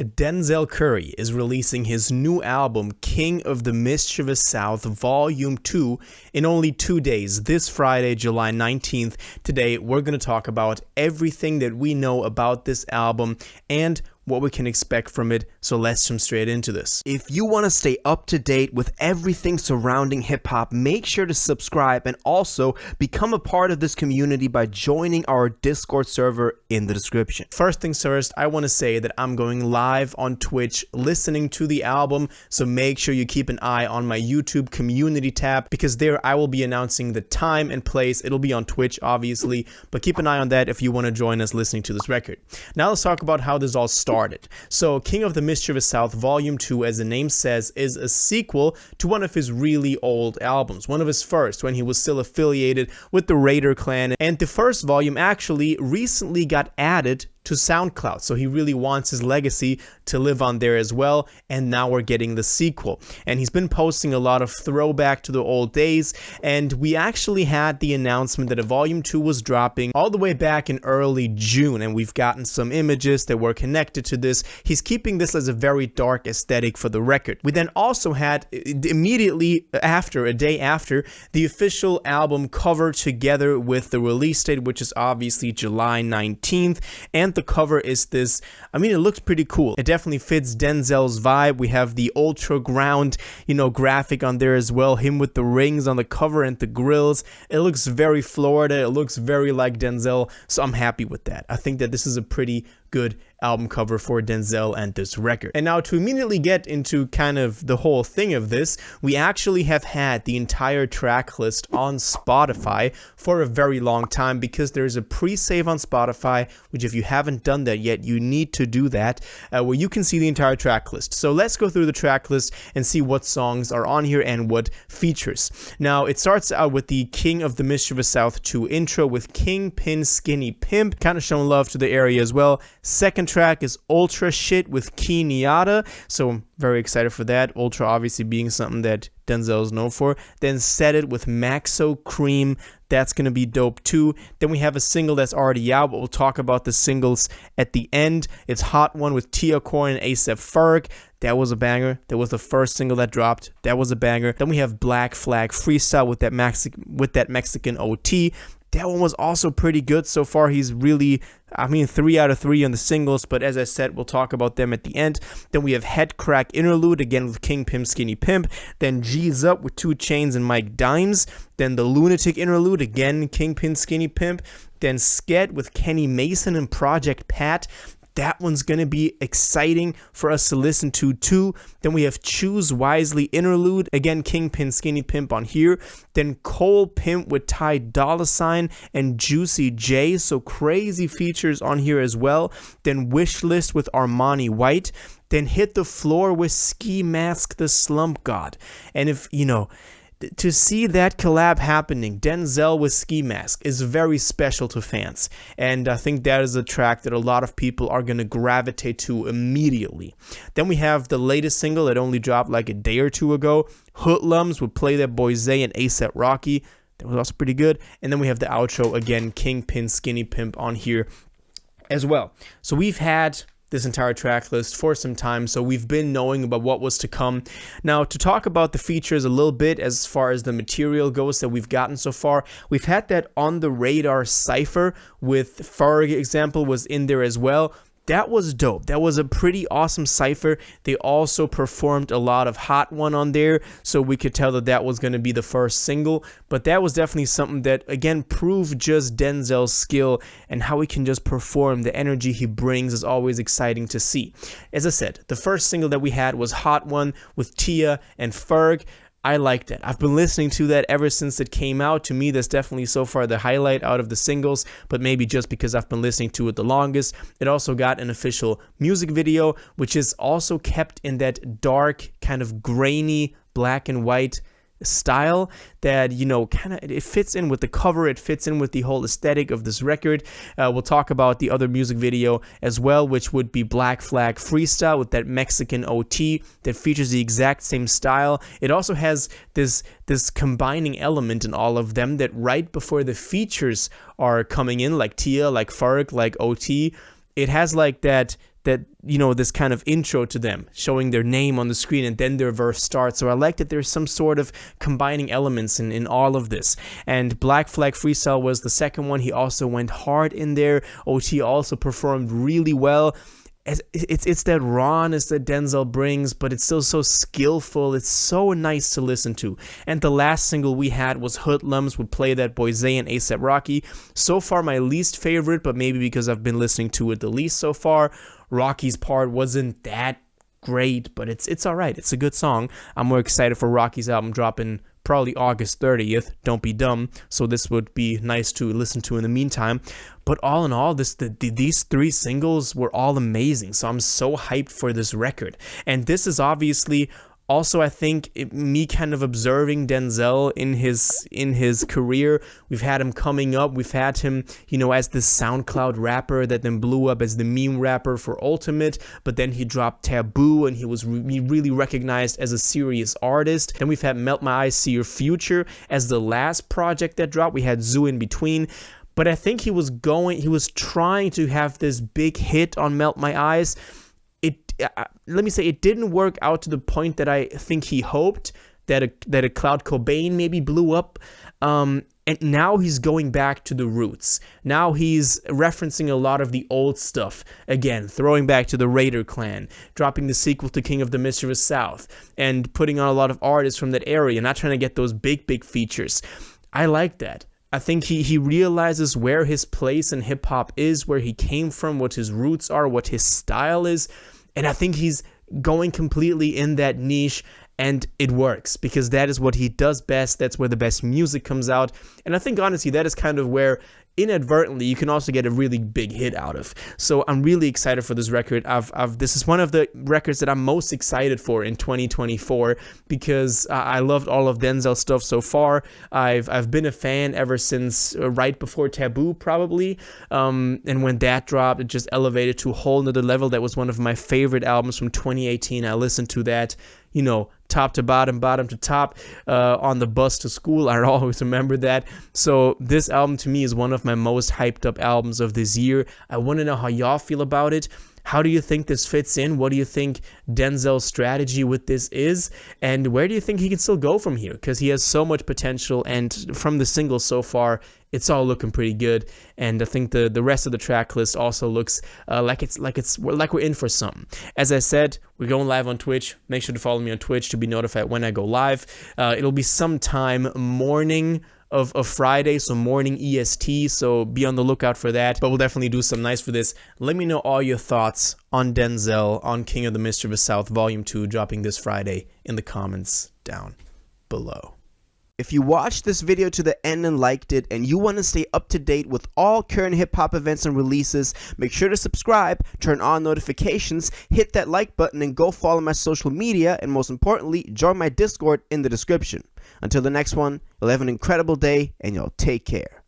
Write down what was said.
Denzel Curry is releasing his new album, King of the Mischievous South, Volume 2, in only 2 days, this Friday, July 19th. Today, we're going to talk about everything that we know about this album and what we can expect from it, so let's jump straight into this. If you want to stay up to date with everything surrounding hip-hop, make sure to subscribe and also become a part of this community by joining our Discord server in the description. First things first, I want to say that I'm going live on Twitch listening to the album, so make sure you keep an eye on my YouTube community tab, because there I will be announcing the time and place. It'll be on Twitch, obviously, but keep an eye on that if you want to join us listening to this record. Now let's talk about how this all started. So King of the Mischievous South Volume 2, as the name says, is a sequel to one of his really old albums, one of his first when he was still affiliated with the Raider clan, and the first volume actually recently got added to SoundCloud, so he really wants his legacy to live on there as well, and now we're getting the sequel. And he's been posting a lot of throwback to the old days, and we actually had the announcement that a Volume 2 was dropping all the way back in early June, and we've gotten some images that were connected to this. He's keeping this as a very dark aesthetic for the record. We then also had, immediately after, a day after, the official album cover together with the release date, which is obviously July 19th, and the cover is this, I mean, it looks pretty cool. It definitely fits Denzel's vibe. We have the ultra ground, graphic on there as well. Him with the rings on the cover and the grills. It looks very Florida. It looks very like Denzel. So I'm happy with that. I think that this is a pretty good album cover for Denzel and this record. And now to immediately get into kind of the whole thing of this, we actually have had the entire track list on Spotify for a very long time, because there's a pre-save on Spotify, which if you haven't done that yet, you need to do that, where you can see the entire track list. So let's go through the track list and see what songs are on here and what features. Now it starts out with the King of the Mischievous South 2 intro with Kingpin Skinny Pimp, kind of showing love to the area as well. Second track is Ultra Shit with Kenyatta, so I'm very excited for that. Ultra obviously being something that Denzel is known for. Then Set It with Maxo Cream, that's going to be dope too. Then we have a single that's already out, but we'll talk about the singles at the end. It's Hot One with Tia Core and A$AP Ferg. That was a banger. That was the first single that dropped. That was a banger. Then we have Black Flag Freestyle with that Mexican OT. That one was also pretty good so far. He's really, 3 out of 3 on the singles, but as I said, we'll talk about them at the end. Then we have Head Crack Interlude, again with King Pimp Skinny Pimp. Then G's Up with 2 Chainz and Mike Dimes. Then the Lunatic Interlude, again Kingpin Skinny Pimp. Then Sked with Kenny Mason and Project Pat. That one's going to be exciting for us to listen to too. Then we have Choose Wisely Interlude, again Kingpin Skinny Pimp on here. Then Cole Pimp with Ty Dolla $ign and Juicy J, so crazy features on here as well. Then Wish List with Armani White. Then Hit the Floor with Ski Mask the Slump God. And if, to see that collab happening, Denzel with Ski Mask, is very special to fans. And I think that is a track that a lot of people are going to gravitate to immediately. Then we have the latest single that only dropped like a day or two ago, Hoodlums with Play That Boy Zay and A$AP Rocky. That was also pretty good. And then we have the outro, again, Kingpin Skinny Pimp on here as well. So we've had this entire track list for some time, so we've been knowing about what was to come. Now, to talk about the features a little bit as far as the material goes that we've gotten so far, we've had that On the Radar cypher with Ferg example was in there as well. That was dope. That was a pretty awesome cypher. They also performed a lot of Hot One on there, so we could tell that that was going to be the first single. But that was definitely something that, again, proved just Denzel's skill and how he can just perform. The energy he brings is always exciting to see. As I said, the first single that we had was Hot One with Tia and Ferg. I liked it. I've been listening to that ever since it came out. To me, that's definitely so far the highlight out of the singles, but maybe just because I've been listening to it the longest. It also got an official music video, which is also kept in that dark, kind of grainy, black and white style that, kind of, it fits in with the cover, it fits in with the whole aesthetic of this record. We'll talk about the other music video as well, which would be Black Flag Freestyle with that Mexican OT that features the exact same style. It also has this combining element in all of them that right before the features are coming in, like Tia, like Ferg, like OT, it has like that this kind of intro to them, showing their name on the screen, and then their verse starts. So I like that there's some sort of combining elements in all of this. And Black Flag Freestyle was the second one. He also went hard in there. OT also performed really well. It's that rawness that Denzel brings, but it's still so skillful. It's so nice to listen to. And the last single we had was Hoodlums with Play That Boy Zay and A$AP Rocky. So far my least favorite, but maybe because I've been listening to it the least so far. Rocky's part wasn't that great, but it's alright. It's a good song. I'm more excited for Rocky's album dropping probably August 30th. Don't be dumb. So this would be nice to listen to in the meantime. But all in all, these three singles were all amazing. So I'm so hyped for this record. And this is obviously also, I think, me kind of observing Denzel in his career. We've had him coming up. We've had him, as this SoundCloud rapper that then blew up as the meme rapper for Ultimate. But then he dropped Taboo, and he was really recognized as a serious artist. Then we've had Melt My Eyes, See Your Future as the last project that dropped. We had Zoo in between. But I think he was trying to have this big hit on Melt My Eyes. Let me say, it didn't work out to the point that I think he hoped, that a Cloud Cobain maybe blew up. And now he's going back to the roots. Now he's referencing a lot of the old stuff. Again, throwing back to the Raider Clan, dropping the sequel to King of the Mischievous South, and putting on a lot of artists from that area, not trying to get those big features. I like that. I think he realizes where his place in hip-hop is, where he came from, what his roots are, what his style is. And I think he's going completely in that niche, and it works because that is what he does best. That's where the best music comes out. And I think, honestly, that is kind of where inadvertently you can also get a really big hit out of. So I'm really excited for this record. This is one of the records that I'm most excited for in 2024 because I loved all of Denzel's stuff so far. I've been a fan ever since right before Taboo, probably. And when that dropped, it just elevated to a whole nother level. That was one of my favorite albums from 2018. I listened to that, top to bottom, bottom to top, on the bus to school. I always remember that. So this album to me is one of my most hyped up albums of this year. I want to know how y'all feel about it. How do you think this fits in? What do you think Denzel's strategy with this is? And where do you think he can still go from here? Because he has so much potential, and from the singles so far, it's all looking pretty good. And I think the rest of the track list also looks like we're in for something. As I said, we're going live on Twitch. Make sure to follow me on Twitch to be notified when I go live. It'll be sometime morning of Friday, so morning EST, so be on the lookout for that. But we'll definitely do some nice for this. Let me know all your thoughts on Denzel, on King of the Mischievous South Volume 2, dropping this Friday, in the comments down below. If you watched this video to the end and liked it, and you want to stay up to date with all current hip-hop events and releases, make sure to subscribe, turn on notifications, hit that like button, and go follow my social media, and most importantly, join my Discord in the description. Until the next one, you'll have an incredible day, and y'all take care.